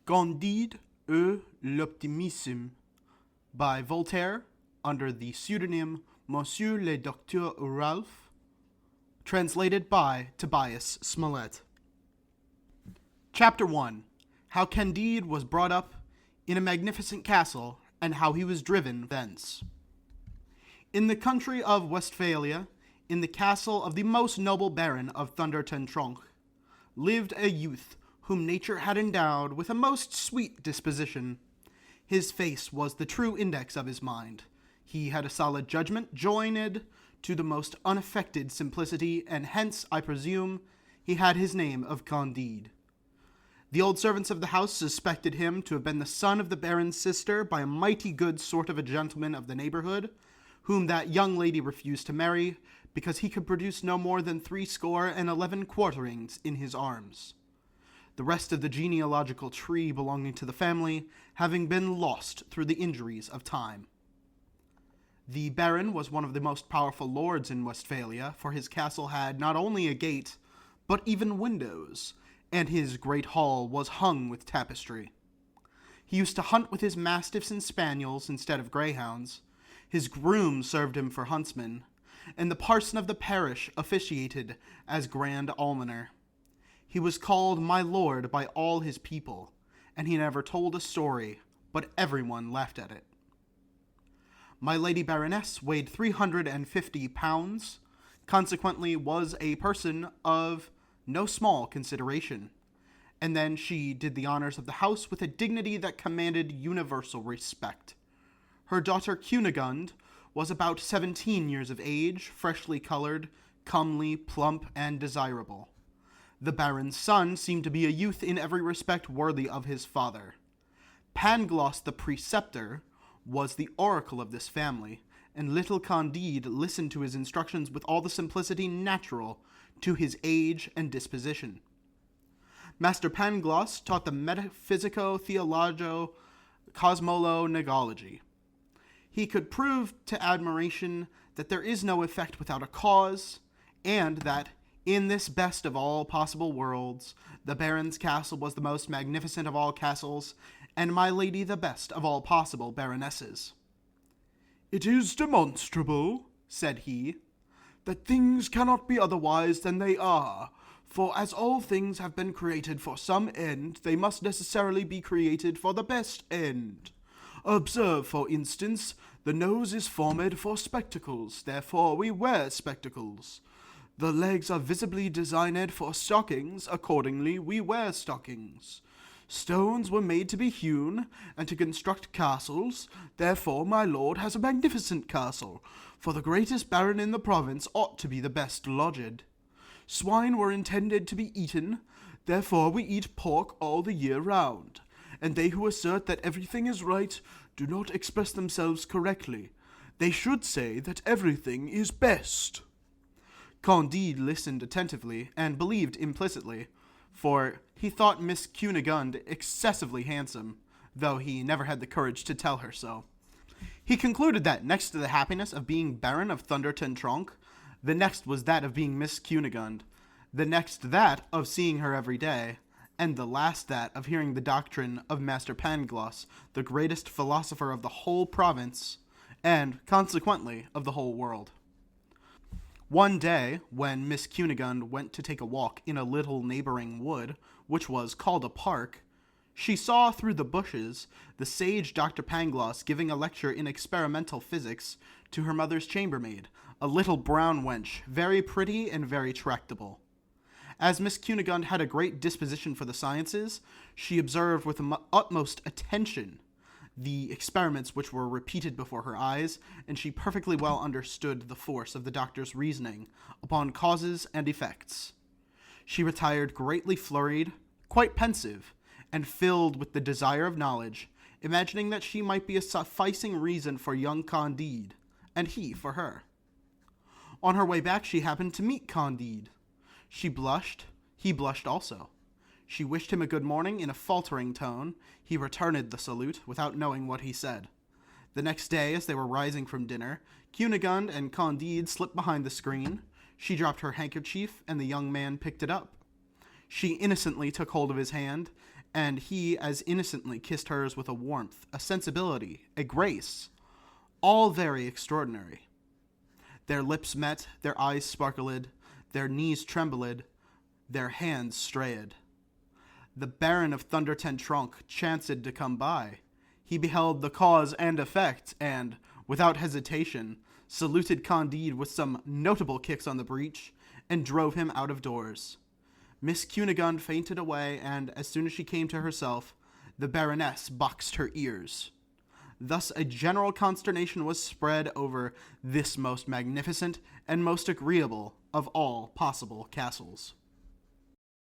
Candide et l'optimisme by Voltaire under the pseudonym Monsieur le Docteur Ralph, translated by Tobias Smollett. Chapter 1. How Candide was brought up in a magnificent castle, and how he was driven thence. In the country of Westphalia, in the castle of the most noble baron of Thundertentronckh, lived a youth whom nature had endowed with a most sweet disposition. His face was the true index of his mind. He had a solid judgment joined to the most unaffected simplicity, and hence, I presume, he had his name of Candide. The old servants of the house suspected him to have been the son of the baron's sister by a mighty good sort of a gentleman of the neighborhood, whom that young lady refused to marry, because he could produce no more than 11 quarterings in his arms, the rest of the genealogical tree belonging to the family having been lost through the injuries of time. The baron was one of the most powerful lords in Westphalia, for his castle had not only a gate, but even windows, and his great hall was hung with tapestry. He used to hunt with his mastiffs and spaniels instead of greyhounds. His groom served him for huntsman, and the parson of the parish officiated as grand almoner. He was called my lord by all his people, and he never told a story, but everyone laughed at it. My lady baroness weighed 350 pounds, consequently was a person of no small consideration, and then she did the honors of the house with a dignity that commanded universal respect. Her daughter Cunigund was about 17 years of age, freshly colored, comely, plump, and desirable. The baron's son seemed to be a youth in every respect worthy of his father. Pangloss the preceptor was the oracle of this family, and little Candide listened to his instructions with all the simplicity natural to his age and disposition. Master Pangloss taught the metaphysico-theologo-cosmolo-negology. He could prove to admiration that there is no effect without a cause, and that, in this best of all possible worlds, the baron's castle was the most magnificent of all castles, and my lady the best of all possible baronesses. "It is demonstrable," said he, "that things cannot be otherwise than they are, for as all things have been created for some end, they must necessarily be created for the best end. Observe, for instance, the nose is formed for spectacles, therefore we wear spectacles. The legs are visibly designed for stockings, accordingly we wear stockings. Stones were made to be hewn, and to construct castles, therefore my lord has a magnificent castle, for the greatest baron in the province ought to be the best lodged. Swine were intended to be eaten, therefore we eat pork all the year round, and they who assert that everything is right do not express themselves correctly. They should say that everything is best." Candide listened attentively, and believed implicitly, for he thought Miss Cunigund excessively handsome, though he never had the courage to tell her so. He concluded that, next to the happiness of being Baron of Thundertentronckh, the next was that of being Miss Cunigund, the next that of seeing her every day, and the last that of hearing the doctrine of Master Pangloss, the greatest philosopher of the whole province, and, consequently, of the whole world. One day, when Miss Cunigund went to take a walk in a little neighboring wood, which was called a park, she saw through the bushes the sage Dr. Pangloss giving a lecture in experimental physics to her mother's chambermaid, a little brown wench, very pretty and very tractable. As Miss Cunigund had a great disposition for the sciences, she observed with the utmost attention the experiments which were repeated before her eyes, and she perfectly well understood the force of the doctor's reasoning upon causes and effects. She retired greatly flurried, quite pensive, and filled with the desire of knowledge, imagining that she might be a sufficing reason for young Candide, and he for her. On her way back she happened to meet Candide. She blushed, he blushed also. She wished him a good morning in a faltering tone. He returned the salute without knowing what he said. The next day, as they were rising from dinner, Cunigund and Candide slipped behind the screen. She dropped her handkerchief, and the young man picked it up. She innocently took hold of his hand, and he as innocently kissed hers with a warmth, a sensibility, a grace, all very extraordinary. Their lips met, their eyes sparkled, their knees trembled, their hands strayed. The Baron of Thunder Ten Tronckh chanced to come by. He beheld the cause and effect, and, without hesitation, saluted Candide with some notable kicks on the breech, and drove him out of doors. Miss Cunegonde fainted away, and as soon as she came to herself, the Baroness boxed her ears. Thus a general consternation was spread over this most magnificent and most agreeable of all possible castles.